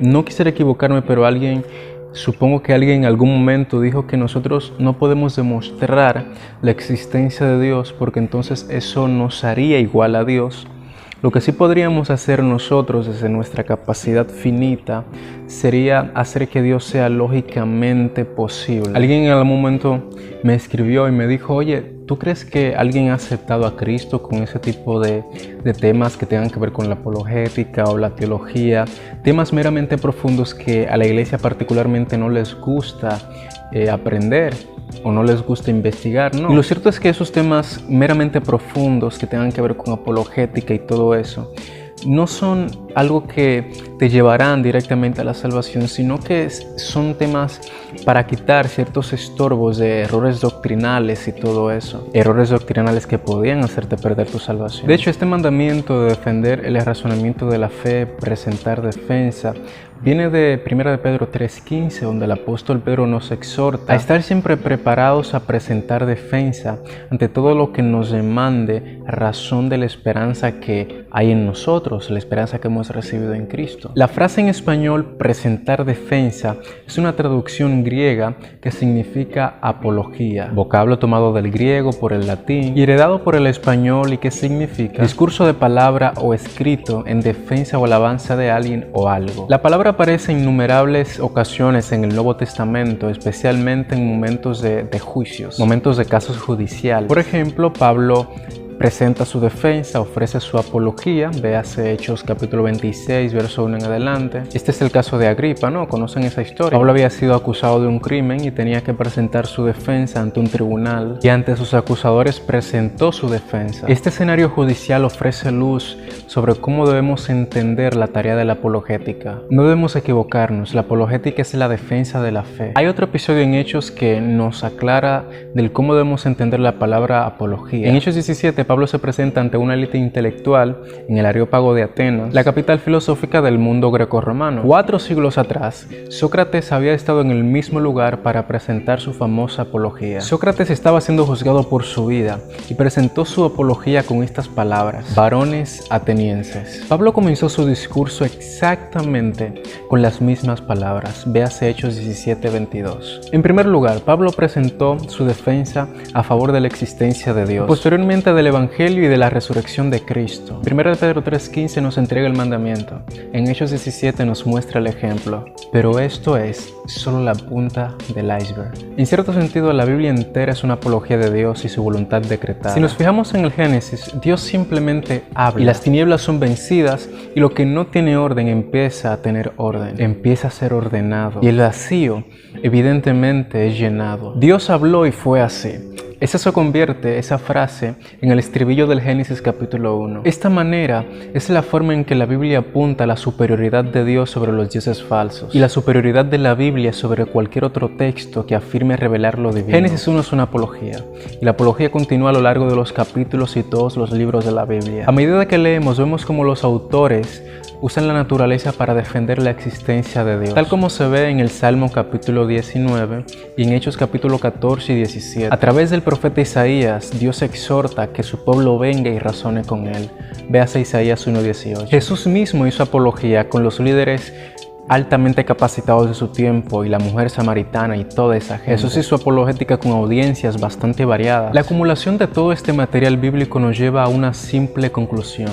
No quisiera equivocarme, pero supongo que alguien en algún momento dijo que nosotros no podemos demostrar la existencia de Dios porque entonces eso nos haría igual a Dios. Lo que sí podríamos hacer nosotros desde nuestra capacidad finita sería hacer que Dios sea lógicamente posible. Alguien en algún momento me escribió y me dijo, oye, ¿tú crees que alguien ha aceptado a Cristo con ese tipo de temas que tengan que ver con la apologética o la teología? Temas meramente profundos que a la iglesia particularmente no les gusta aprender o no les gusta investigar, ¿no? Y lo cierto es que esos temas meramente profundos que tengan que ver con apologética y todo eso no son algo que te llevarán directamente a la salvación, sino que son temas para quitar ciertos estorbos de errores doctrinales y todo eso. Errores doctrinales que podían hacerte perder tu salvación. De hecho, este mandamiento de defender el razonamiento de la fe, presentar defensa, viene de 1 de Pedro 3:15, donde el apóstol Pedro nos exhorta a estar siempre preparados a presentar defensa ante todo lo que nos demande razón de la esperanza que hay en nosotros, la esperanza que hemos recibido en Cristo. La frase en español presentar defensa es una traducción griega que significa apología, vocablo tomado del griego por el latín y heredado por el español, y que significa discurso de palabra o escrito en defensa o alabanza de alguien o algo. La palabra aparece en innumerables ocasiones en el Nuevo Testamento, especialmente en momentos de juicios, momentos de casos judiciales. Por ejemplo, Pablo presenta su defensa, ofrece su apología, véase Hechos capítulo 26, verso 1 en adelante. Este es el caso de Agripa, ¿no? ¿Conocen esa historia? Pablo había sido acusado de un crimen y tenía que presentar su defensa ante un tribunal, y ante sus acusadores presentó su defensa. Este escenario judicial ofrece luz sobre cómo debemos entender la tarea de la apologética. No debemos equivocarnos, la apologética es la defensa de la fe. Hay otro episodio en Hechos que nos aclara del cómo debemos entender la palabra apología. En Hechos 17, Pablo se presenta ante una élite intelectual en el Areópago de Atenas, la capital filosófica del mundo grecorromano. 4 siglos atrás, Sócrates había estado en el mismo lugar para presentar su famosa apología. Sócrates estaba siendo juzgado por su vida y presentó su apología con estas palabras: varones atenienses. Pablo comenzó su discurso exactamente con las mismas palabras. Véase Hechos 17:22. En primer lugar, Pablo presentó su defensa a favor de la existencia de Dios, posteriormente del Evangelio y de la resurrección de Cristo. 1 de Pedro 3:15 nos entrega el mandamiento. En Hechos 17 nos muestra el ejemplo. Pero esto es solo la punta del iceberg. En cierto sentido, la Biblia entera es una apología de Dios y su voluntad decretada. Si nos fijamos en el Génesis, Dios simplemente habla y las tinieblas son vencidas, y lo que no tiene orden empieza a tener orden, empieza a ser ordenado, y el vacío evidentemente es llenado. Dios habló y fue así. Eso se convierte, esa frase, en el estribillo del Génesis capítulo 1. Esta manera es la forma en que la Biblia apunta a la superioridad de Dios sobre los dioses falsos y la superioridad de la Biblia sobre cualquier otro texto que afirme revelar lo divino. Génesis 1 es una apología, y la apología continúa a lo largo de los capítulos y todos los libros de la Biblia. A medida que leemos, vemos cómo los autores usan la naturaleza para defender la existencia de Dios, tal como se ve en el Salmo capítulo 19 y en Hechos capítulo 14 y 17. A través del profeta Isaías, Dios exhorta que su pueblo venga y razone con él. Véase Isaías 1:18. Jesús mismo hizo apología con los líderes altamente capacitados de su tiempo y la mujer samaritana y toda esa gente. Jesús hizo apologética con audiencias bastante variadas. La acumulación de todo este material bíblico nos lleva a una simple conclusión: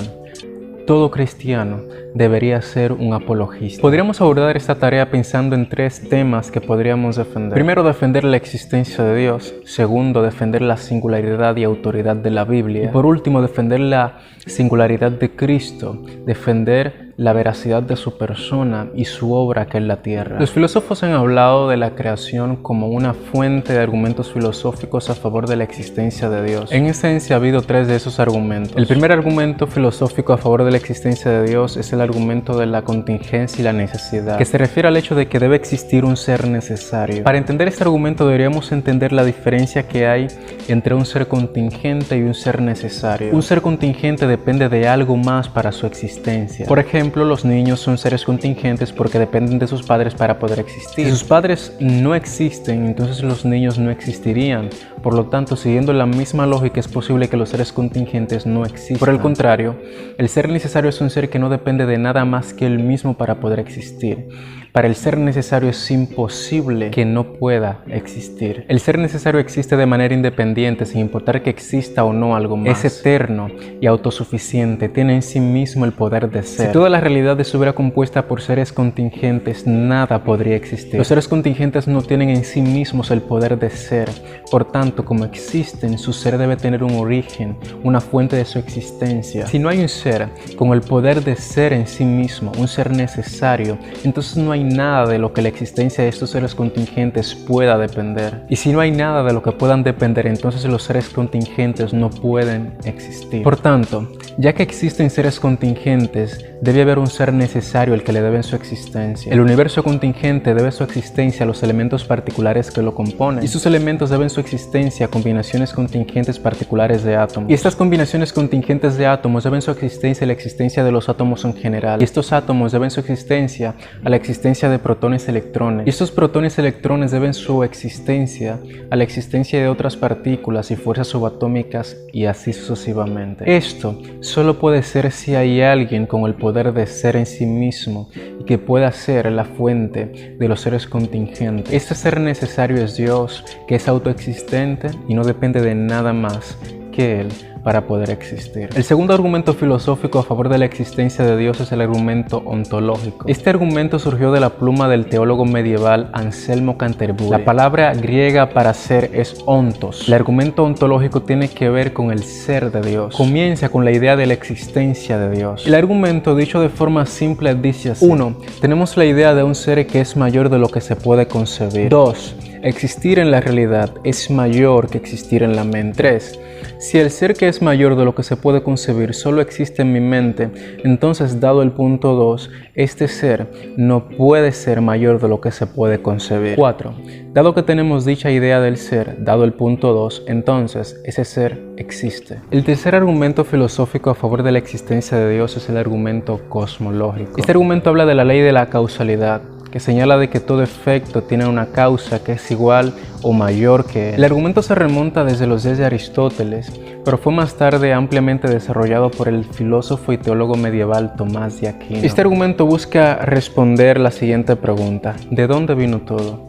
todo cristiano debería ser un apologista. Podríamos abordar esta tarea pensando en 3 temas que podríamos defender. Primero, defender la existencia de Dios. Segundo, defender la singularidad y autoridad de la Biblia. Y por último, defender la singularidad de Cristo, defender la veracidad de su persona y su obra acá en la tierra. Los filósofos han hablado de la creación como una fuente de argumentos filosóficos a favor de la existencia de Dios. En esencia, ha habido 3 de esos argumentos. El primer argumento filosófico a favor de la existencia de Dios es el argumento de la contingencia y la necesidad, que se refiere al hecho de que debe existir un ser necesario. Para entender este argumento deberíamos entender la diferencia que hay entre un ser contingente y un ser necesario. Un ser contingente depende de algo más para su existencia. Por ejemplo, ejemplo, los niños son seres contingentes porque dependen de sus padres para poder existir. Si sus padres no existen, entonces los niños no existirían. Por lo tanto, siguiendo la misma lógica, es posible que los seres contingentes no existan. Por el contrario, el ser necesario es un ser que no depende de nada más que él mismo para poder existir. Para el ser necesario es imposible que no pueda existir. El ser necesario existe de manera independiente, sin importar que exista o no algo más. Es eterno y autosuficiente, tiene en sí mismo el poder de ser. Si toda la realidad estuviera compuesta por seres contingentes, nada podría existir. Los seres contingentes no tienen en sí mismos el poder de ser. Por tanto, como existen, su ser debe tener un origen, una fuente de su existencia. Si no hay un ser con el poder de ser en sí mismo, un ser necesario, entonces no hay nada de lo que la existencia de estos seres contingentes pueda depender. Y si no hay nada de lo que puedan depender, entonces los seres contingentes no pueden existir. Por tanto, ya que existen seres contingentes, debe haber un ser necesario al que le deben su existencia. El universo contingente debe su existencia a los elementos particulares que lo componen, y sus elementos deben su existencia a combinaciones contingentes particulares de átomos. Y estas combinaciones contingentes de átomos deben su existencia a la existencia de los átomos en general. Y estos átomos deben su existencia a la existencia de protones y electrones. Y estos protones y electrones deben su existencia a la existencia de otras partículas y fuerzas subatómicas, y así sucesivamente. Esto solo puede ser si hay alguien con el poder de ser en sí mismo y que pueda ser la fuente de los seres contingentes. Este ser necesario es Dios, que es autoexistente y no depende de nada más que Él para poder existir. El segundo argumento filosófico a favor de la existencia de Dios es el argumento ontológico. Este argumento surgió de la pluma del teólogo medieval Anselmo Canterbury. La palabra griega para ser es ontos. El argumento ontológico tiene que ver con el ser de Dios. Comienza con la idea de la existencia de Dios. El argumento, dicho de forma simple, dice así: 1. Tenemos la idea de un ser que es mayor de lo que se puede concebir. 2. Existir en la realidad es mayor que existir en la mente. 3. Si el ser que es mayor de lo que se puede concebir solo existe en mi mente, entonces, dado el punto 2, este ser no puede ser mayor de lo que se puede concebir. 4. Dado que tenemos dicha idea del ser, dado el punto 2, entonces ese ser existe. El tercer argumento filosófico a favor de la existencia de Dios es el argumento cosmológico. Este argumento habla de la ley de la causalidad, que señala de que todo efecto tiene una causa que es igual o mayor que él. El argumento se remonta desde los días de Aristóteles, pero fue más tarde ampliamente desarrollado por el filósofo y teólogo medieval Tomás de Aquino. Este argumento busca responder la siguiente pregunta: ¿de dónde vino todo?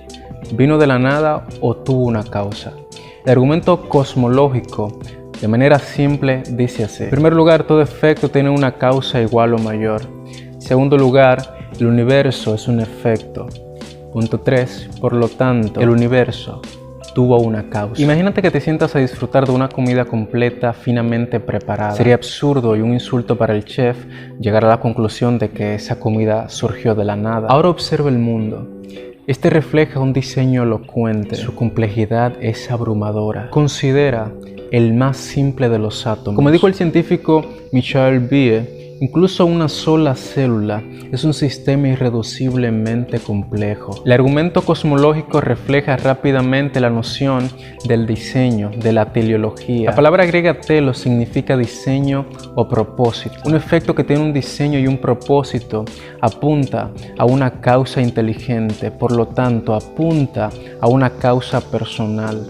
¿Vino de la nada o tuvo una causa? El argumento cosmológico, de manera simple, dice así: en primer lugar, todo efecto tiene una causa igual o mayor. En segundo lugar, el universo es un efecto. Punto 3. Por lo tanto, el universo tuvo una causa. Imagínate que te sientas a disfrutar de una comida completa, finamente preparada. Sería absurdo y un insulto para el chef llegar a la conclusión de que esa comida surgió de la nada. Ahora observa el mundo. Este refleja un diseño elocuente. Su complejidad es abrumadora. Considera el más simple de los átomos. Como dijo el científico Michael Behe, incluso una sola célula es un sistema irreduciblemente complejo. El argumento cosmológico refleja rápidamente la noción del diseño, de la teleología. La palabra griega telos significa diseño o propósito. Un efecto que tiene un diseño y un propósito apunta a una causa inteligente, por lo tanto apunta a una causa personal.